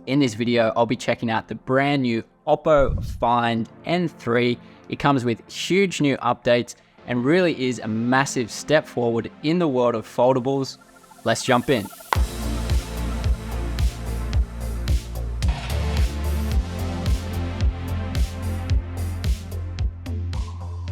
In this video, I'll be checking out the brand new OPPO Find N3. It comes with huge new updates and really is a massive step forward in the world of foldables. Let's jump in.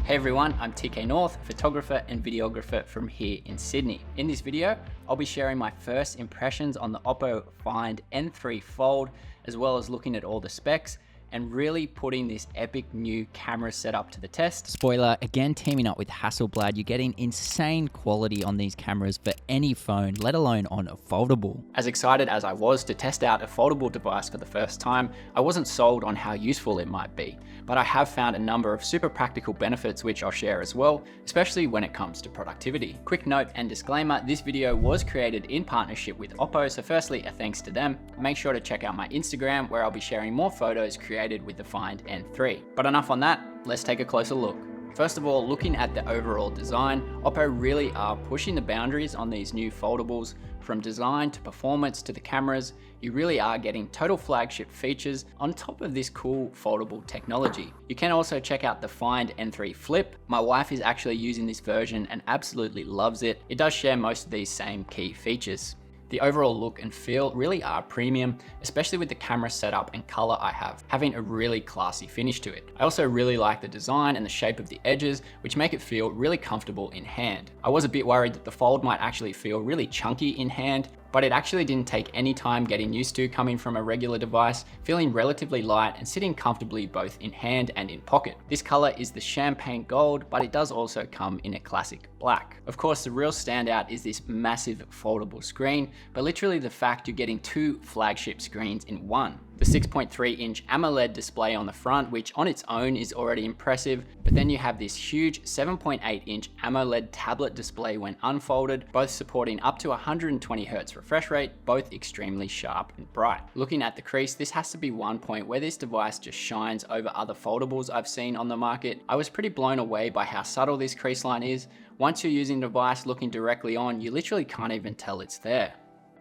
Hey everyone, I'm TKNORTH, photographer and videographer from here in Sydney. In this video, I'll be sharing my first impressions on the OPPO Find N3 Fold, as well as looking at all the specs and really putting this epic new camera setup to the test. Spoiler, again, teaming up with Hasselblad, you're getting insane quality on these cameras for any phone, let alone on a foldable. As excited as I was to test out a foldable device for the first time, I wasn't sold on how useful it might be, but I have found a number of super practical benefits which I'll share as well, especially when it comes to productivity. Quick note and disclaimer, this video was created in partnership with OPPO, so firstly, a thanks to them. Make sure to check out my Instagram where I'll be sharing more photos created with the Find N3. But enough on that, let's take a closer look. First of all, looking at the overall design, OPPO really are pushing the boundaries on these new foldables. From design to performance to the cameras, you really are getting total flagship features on top of this cool foldable technology. You can also check out the Find N3 Flip. My wife is actually using this version and absolutely loves it. It does share most of these same key features. The overall look and feel really are premium, especially with the camera setup and color I have, having a really classy finish to it. I also really like the design and the shape of the edges, which make it feel really comfortable in hand. I was a bit worried that the fold might actually feel really chunky in hand, but it actually didn't take any time getting used to coming from a regular device, feeling relatively light and sitting comfortably both in hand and in pocket. This color is the champagne gold, but it does also come in a classic black. Of course, the real standout is this massive foldable screen, but literally the fact you're getting two flagship screens in one. The 6.3-inch AMOLED display on the front, which on its own is already impressive, but then you have this huge 7.8-inch AMOLED tablet display when unfolded, both supporting up to 120 Hz refresh rate, both extremely sharp and bright. Looking at the crease, this has to be one point where this device just shines over other foldables I've seen on the market. I was pretty blown away by how subtle this crease line is. Once you're using the device looking directly on, you literally can't even tell it's there.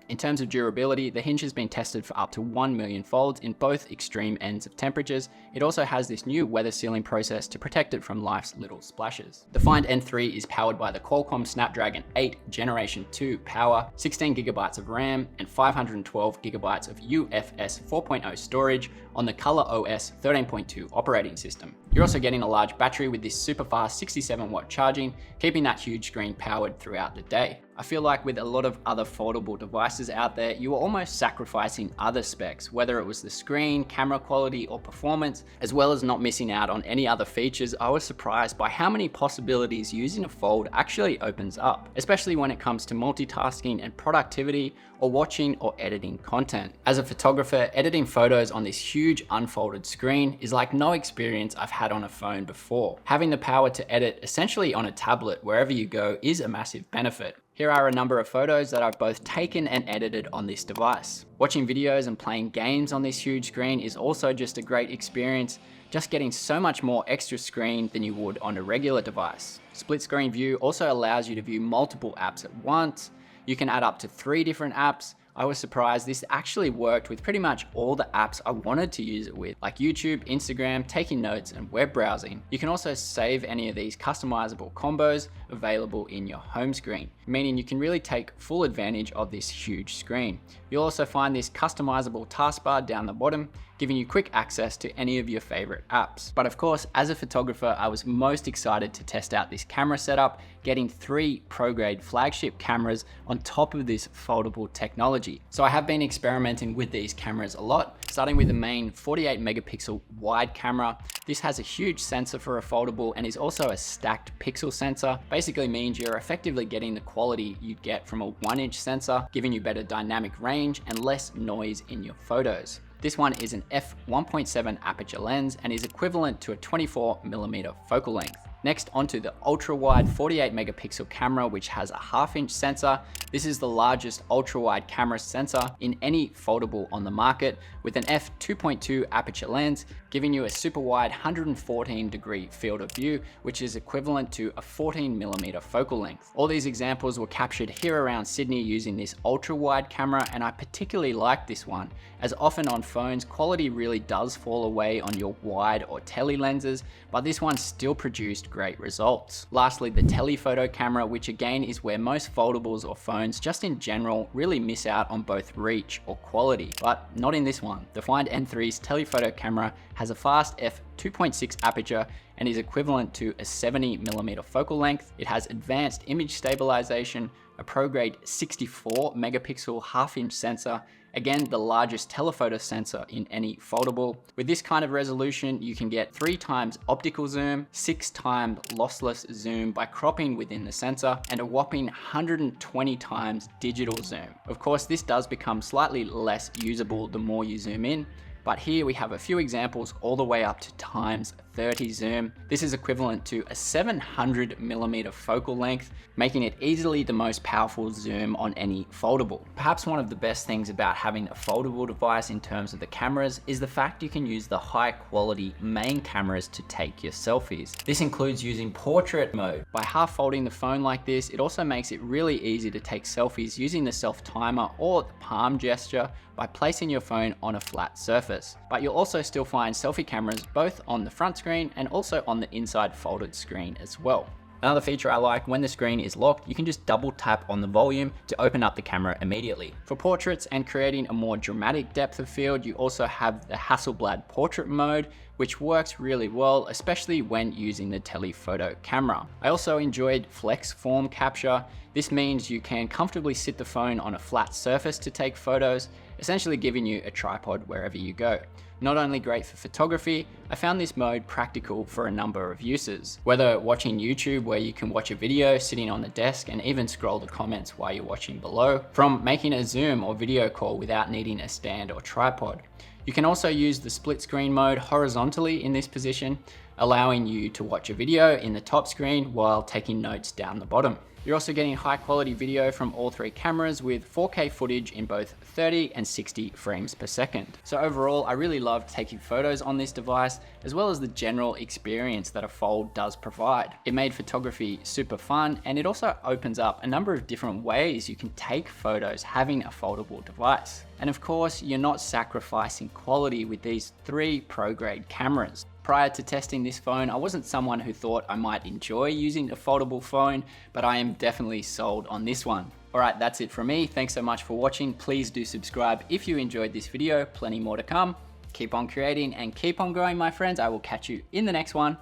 In terms of durability, the hinge has been tested for up to 1 million folds in both extreme ends of temperatures. It also has this new weather sealing process to protect it from life's little splashes. The Find N3 is powered by the Qualcomm Snapdragon 8 Generation 2 power, 16 GB of RAM, and 512 GB of UFS 4.0 storage on the ColorOS 13.2 operating system. You're also getting a large battery with this super fast 67-watt charging, keeping that huge screen powered throughout the day. I feel like with a lot of other foldable devices out there, you are almost sacrificing other specs, whether it was the screen, camera quality, or performance, as well as not missing out on any other features. I was surprised by how many possibilities using a fold actually opens up, especially when it comes to multitasking and productivity, or watching or editing content. As a photographer, editing photos on this huge unfolded screen is like no experience I've had on a phone before. Having the power to edit essentially on a tablet wherever you go is a massive benefit. Here are a number of photos that I've both taken and edited on this device. Watching videos and playing games on this huge screen is also just a great experience, just getting so much more extra screen than you would on a regular device. Split screen view also allows you to view multiple apps at once. You can add up to 3 different apps. I was surprised this actually worked with pretty much all the apps I wanted to use it with, like YouTube, Instagram, taking notes, and web browsing. You can also save any of these customizable combos available in your home screen, meaning you can really take full advantage of this huge screen. You'll also find this customizable taskbar down the bottom, giving you quick access to any of your favorite apps. But of course, as a photographer, I was most excited to test out this camera setup, getting 3 pro-grade flagship cameras on top of this foldable technology. So I have been experimenting with these cameras a lot, starting with the main 48 megapixel wide camera. This has a huge sensor for a foldable and is also a stacked pixel sensor. Basically means you're effectively getting the quality you'd get from a 1-inch sensor, giving you better dynamic range and less noise in your photos. This one is an f1.7 aperture lens and is equivalent to a 24mm focal length. Next, onto the ultra-wide 48 megapixel camera, which has a 1/2-inch sensor. This is the largest ultra-wide camera sensor in any foldable on the market, with an f2.2 aperture lens, giving you a super wide 114-degree field of view, which is equivalent to a 14mm focal length. All these examples were captured here around Sydney using this ultra-wide camera, and I particularly like this one, as often on phones, quality really does fall away on your wide or tele lenses, but this one still produced great results. Lastly, the telephoto camera, which again is where most foldables or phones just in general really miss out on both reach or quality, but not in this one. The Find N3's telephoto camera has a fast f2.6 aperture and is equivalent to a 70mm focal length. It has advanced image stabilization, a pro-grade 64 megapixel 1/2-inch sensor, again the largest telephoto sensor in any foldable. With this kind of resolution, you can get 3 times optical zoom, 6 times lossless zoom by cropping within the sensor, and a whopping 120 times digital zoom. Of course, this does become slightly less usable the more you zoom in, but here we have a few examples all the way up to times 30 zoom. This is equivalent to a 700mm focal length, making it easily the most powerful zoom on any foldable. Perhaps one of the best things about having a foldable device in terms of the cameras is the fact you can use the high quality main cameras to take your selfies. This includes using portrait mode. By half folding the phone like this, it also makes it really easy to take selfies using the self timer or the palm gesture by placing your phone on a flat surface. But you'll also still find selfie cameras both on the front screen and also on the inside folded screen as well. Another feature I like, when the screen is locked, you can just double tap on the volume to open up the camera immediately. For portraits and creating a more dramatic depth of field, you also have the Hasselblad portrait mode, which works really well, especially when using the telephoto camera. I also enjoyed flex form capture. This means you can comfortably sit the phone on a flat surface to take photos, essentially giving you a tripod wherever you go. Not only great for photography, I found this mode practical for a number of uses. Whether watching YouTube, where you can watch a video sitting on the desk and even scroll the comments while you're watching below, from making a Zoom or video call without needing a stand or tripod. You can also use the split screen mode horizontally in this position, allowing you to watch a video in the top screen while taking notes down the bottom. You're also getting high quality video from all 3 cameras with 4K footage in both 30 and 60 frames per second. So overall, I really loved taking photos on this device, as well as the general experience that a Fold does provide. It made photography super fun, and it also opens up a number of different ways you can take photos having a foldable device. And of course, you're not sacrificing quality with these 3 pro-grade cameras. Prior to testing this phone, I wasn't someone who thought I might enjoy using a foldable phone, but I am definitely sold on this one. Alright, that's it from me. Thanks so much for watching. Please do subscribe if you enjoyed this video. Plenty more to come. Keep on creating and keep on growing, my friends. I will catch you in the next one.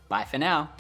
Bye for now.